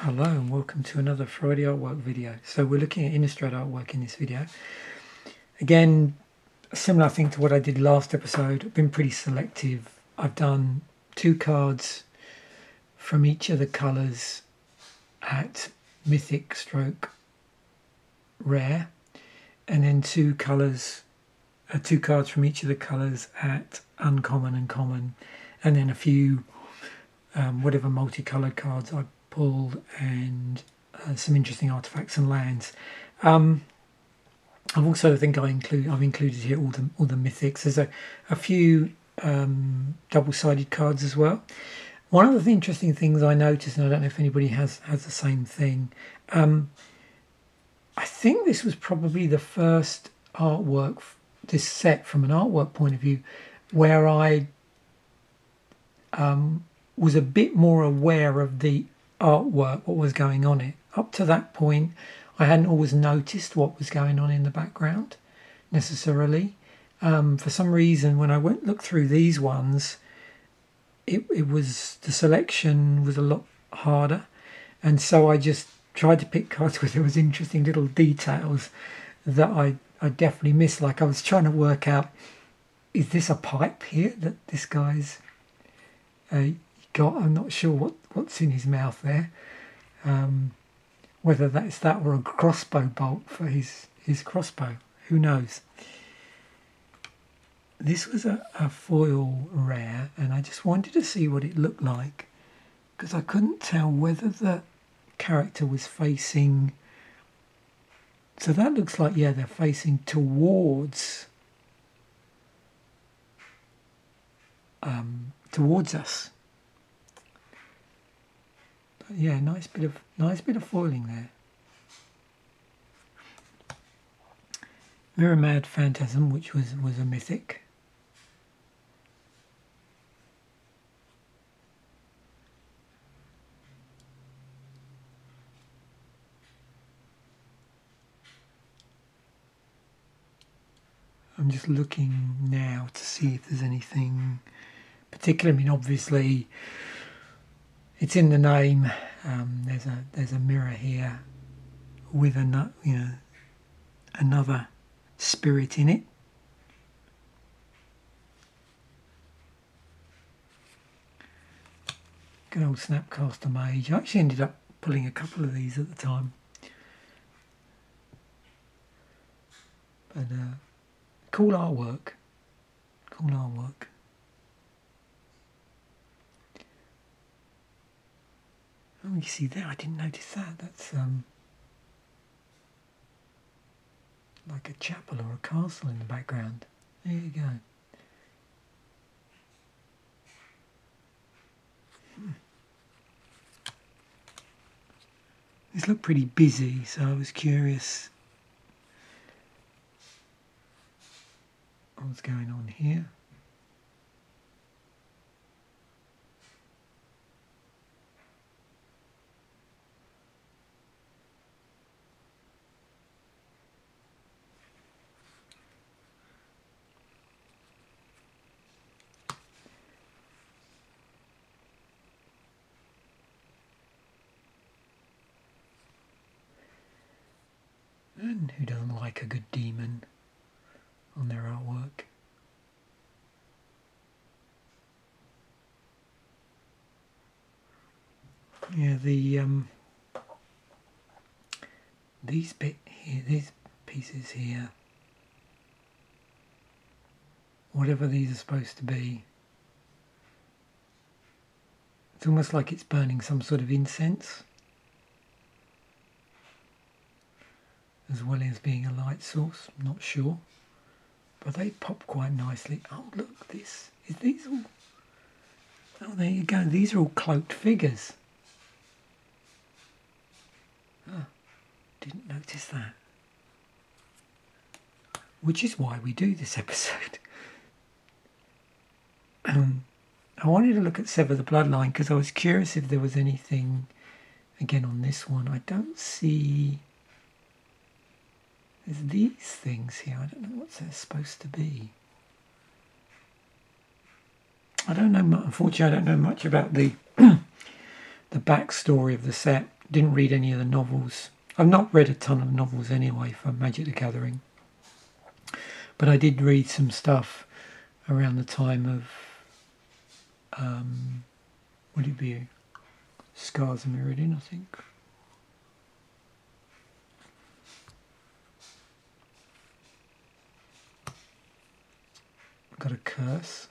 Hello and welcome to another Friday artwork video. So we're looking at Innistrad artwork in this video. Again, a similar thing to what I did last episode. I've been pretty selective. I've done 2 cards from each of the colours at Mythic stroke Rare, and then 2 cards from each of the colours at Uncommon and Common, and then a few whatever multicoloured cards I pulled, and some interesting artifacts and lands. I've also, I think I've included here all the mythics. There's a few double-sided cards as well. One of the interesting things I noticed, and I don't know if anybody has the same thing, I think this was probably the first artwork, this set from an artwork point of view, where I was a bit more aware of the artwork, what was going on it. Up to that point, I hadn't always noticed what was going on in the background necessarily. For some reason, when I looked through these ones, it was, the selection was a lot harder, and so I just tried to pick cards where there was interesting little details that I definitely missed. Like I was trying to work out, is this a pipe here that this guy's got? I'm not sure what's in his mouth there. Whether that's that or a crossbow bolt for his crossbow, who knows. This was a foil rare, and I just wanted to see what it looked like, because I couldn't tell whether the character was facing, so that looks like, yeah, they're facing towards us. But yeah, nice bit of foiling there. Mirror Mad Phantasm, which was a mythic. I'm just looking now to see if there's anything particular. I mean, obviously, it's in the name. There's a mirror here with another spirit in it. Good old Snapcaster Mage. I actually ended up pulling a couple of these at the time. But cool artwork. Cool artwork. Oh, you see there, I didn't notice that. That's like a chapel or a castle in the background. There you go. This looked pretty busy, so I was curious what's going on here. And who doesn't like a good demon on their artwork? Yeah, these pieces here, whatever these are supposed to be, it's almost like it's burning some sort of incense, as well as being a light source. I'm not sure, but they pop quite nicely. Oh, look, these all, oh, there you go, these are all cloaked figures. Oh, didn't notice that. Which is why we do this episode. I wanted to look at Sever the Bloodline because I was curious if there was anything, again on this one. I don't see. There's these things here. I don't know what they're supposed to be. I don't know. Unfortunately, I don't know much about the backstory of the set. Didn't read any of the novels. I've not read a ton of novels anyway for Magic the Gathering, but I did read some stuff around the time of would it be Scars of Mirrodin, I think. Got a curse.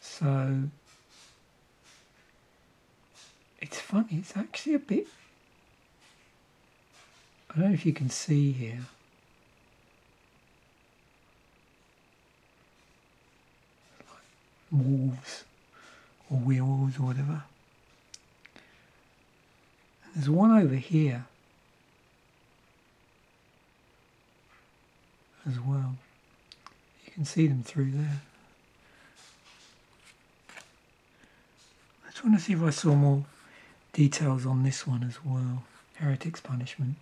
So it's funny, it's actually a bit, I don't know if you can see here. Wolves or werewolves or whatever. And there's one over here as well. You can see them through there. I just want to see if I saw more details on this one as well. Heretic's Punishment.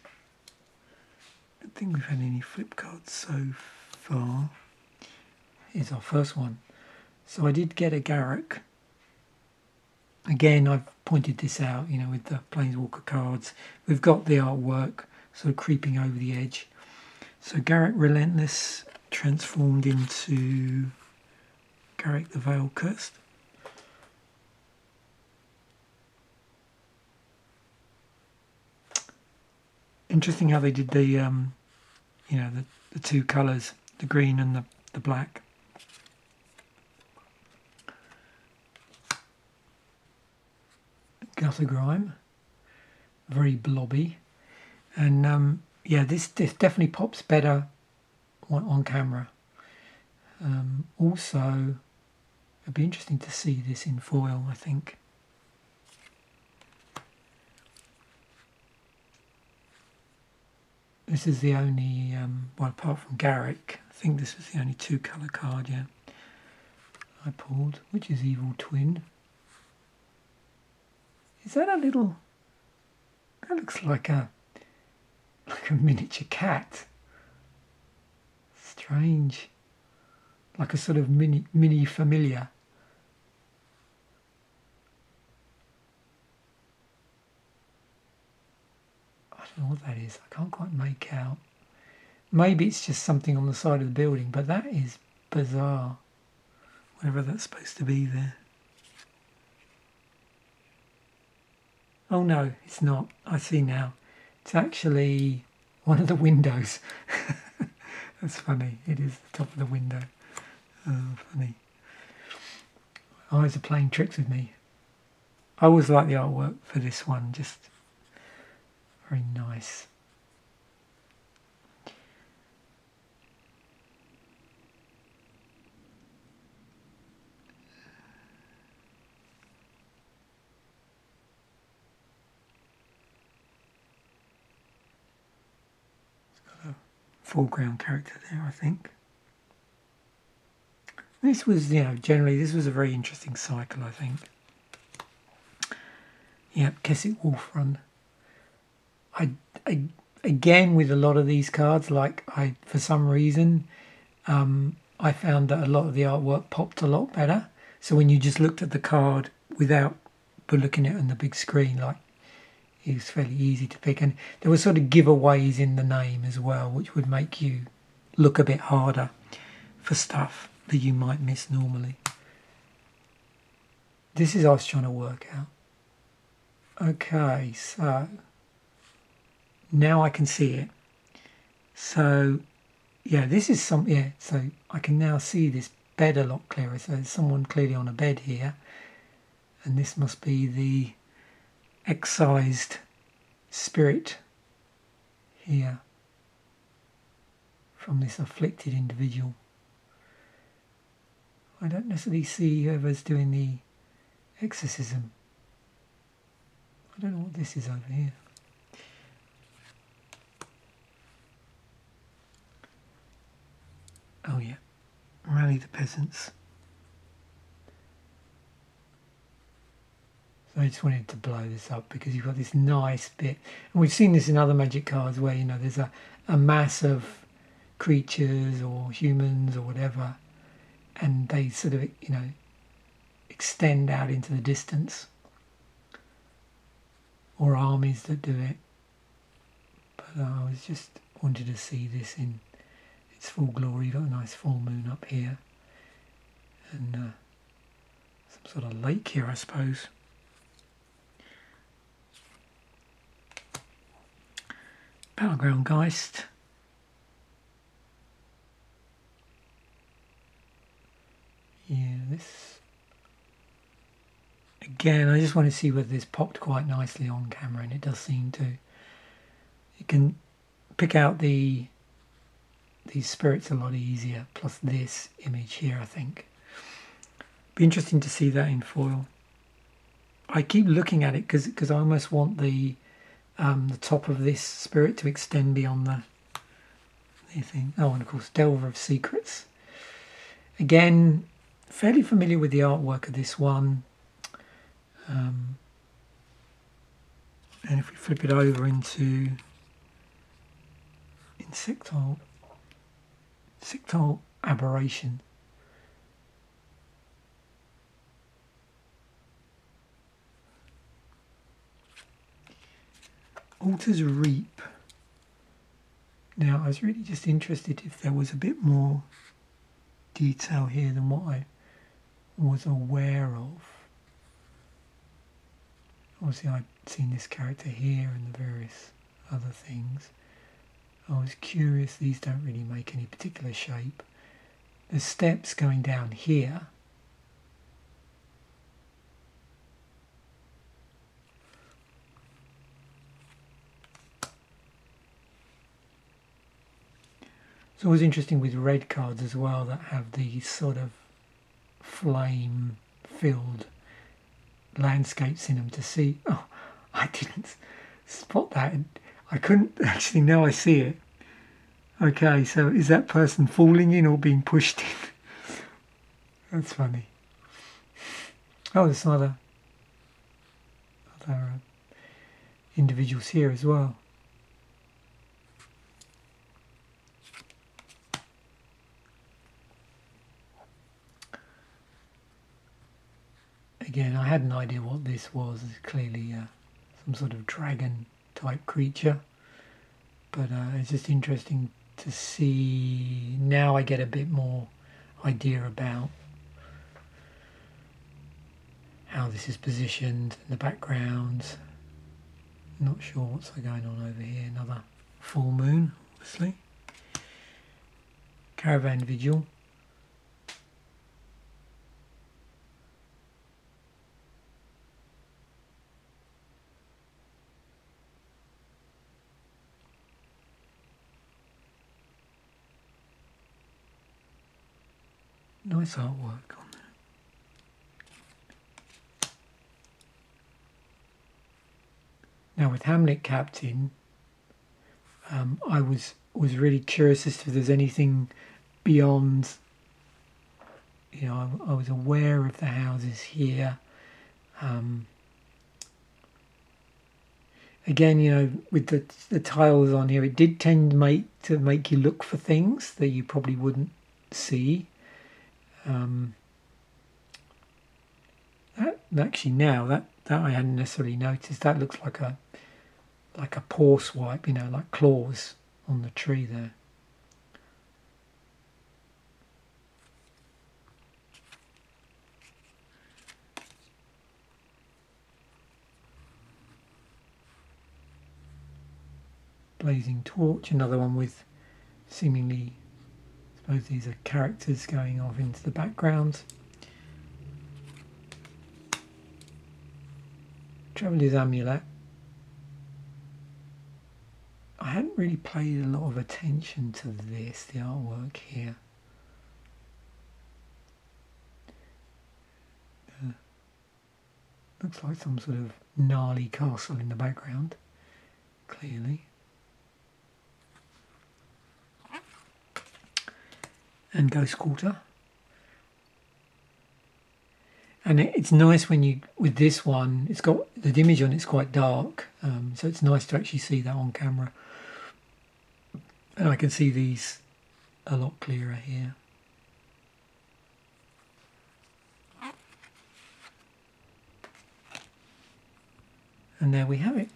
I don't think we've had any flip cards so far. Here's our first one. So I did get a Garruk. Again, I've pointed this out, you know, with the Planeswalker cards. We've got the artwork sort of creeping over the edge. So Garruk Relentless transformed into Garruk the Veil Cursed. Interesting how they did the, you know, the two colours, the green and the black. Grime, very blobby, and yeah, this definitely pops better on camera. Also, it'd be interesting to see this in foil, I think. This is the only, well, apart from Garruk, I think this was the only two colour card, yeah, I pulled, which is Evil Twin. Is that a little, that looks like a miniature cat. Strange. Like a sort of mini familiar. I don't know what that is. I can't quite make out. Maybe it's just something on the side of the building, but that is bizarre. Whatever that's supposed to be there. Oh no, it's not. I see now. It's actually one of the windows. That's funny. It is the top of the window. Oh, funny. Eyes are playing tricks with me. I always like the artwork for this one. Just very nice. Foreground character there, I think. This was, you know, generally this was a very interesting cycle, I think. Yep, Kessig Wolf Run. I again with a lot of these cards, like for some reason, I found that a lot of the artwork popped a lot better. So when you just looked at the card without looking at it on the big screen, like, it was fairly easy to pick, and there were sort of giveaways in the name as well, which would make you look a bit harder for stuff that you might miss normally. This is what I was trying to work out. Okay, so now I can see it. So yeah, this is some, yeah, so I can now see this bed a lot clearer. So there's someone clearly on a bed here, and this must be the excised spirit here from this afflicted individual. I don't necessarily see whoever's doing the exorcism. I don't know what this is over here. Oh yeah, rally the peasants. So I just wanted to blow this up because you've got this nice bit, and we've seen this in other Magic cards where, you know, there's a mass of creatures or humans or whatever, and they sort of, you know, extend out into the distance, or armies that do it. But I was just wanted to see this in its full glory. You've got a nice full moon up here, and some sort of lake here, I suppose. Battleground Geist. Yeah, this... Again, I just want to see whether this popped quite nicely on camera, and it does seem to. You can pick out these spirits a lot easier, plus this image here, I think. Be interesting to see that in foil. I keep looking at it because I almost want the top of this spirit to extend beyond the thing. Oh, and of course, Delver of Secrets. Again, fairly familiar with the artwork of this one. And if we flip it over into Insectile Aberration. Altar's Reap. Now, I was really just interested if there was a bit more detail here than what I was aware of. Obviously, I'd seen this character here and the various other things. I was curious, these don't really make any particular shape. There's steps going down here. It's always interesting with red cards as well that have these sort of flame-filled landscapes in them to see. Oh, I didn't spot that. I couldn't actually. Now I see it. Okay, so is that person falling in or being pushed in? That's funny. Oh, there's some other individuals here as well. Again, I had an idea what this was. It's clearly some sort of dragon type creature, but it's just interesting to see. Now I get a bit more idea about how this is positioned in the background. Not sure what's going on over here. Another full moon, obviously. Caravan Vigil. Nice artwork on there. Now with Hamlet Captain, I was really curious as to if there's anything beyond. You know, I was aware of the houses here. Again, you know, with the tiles on here, it did tend to make you look for things that you probably wouldn't see. That actually now that I hadn't necessarily noticed. That looks like a paw swipe, you know, like claws on the tree there. Blazing Torch, another one with seemingly, I suppose these are characters going off into the background. Traveller's Amulet. I hadn't really paid a lot of attention to this, the artwork here. Looks like some sort of gnarly castle in the background, clearly. And Ghost Quarter. And it's nice when you, with this one, it's got the image on it's quite dark, so it's nice to actually see that on camera. And I can see these a lot clearer here. And there we have it.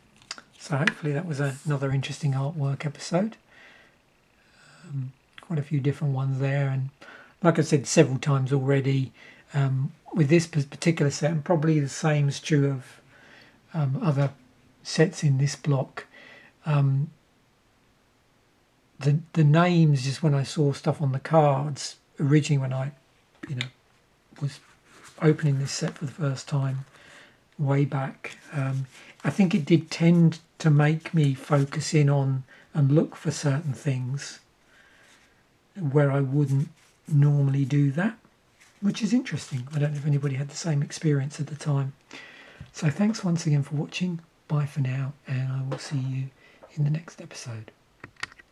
So hopefully that was another interesting artwork episode. Quite a few different ones there, and like I said several times already, with this particular set, and probably the same is true of other sets in this block, the names, just when I saw stuff on the cards originally when I was opening this set for the first time way back, I think it did tend to make me focus in on and look for certain things where I wouldn't normally do that, which is interesting. I don't know if anybody had the same experience at the time. So thanks once again for watching. Bye for now, and I will see you in the next episode.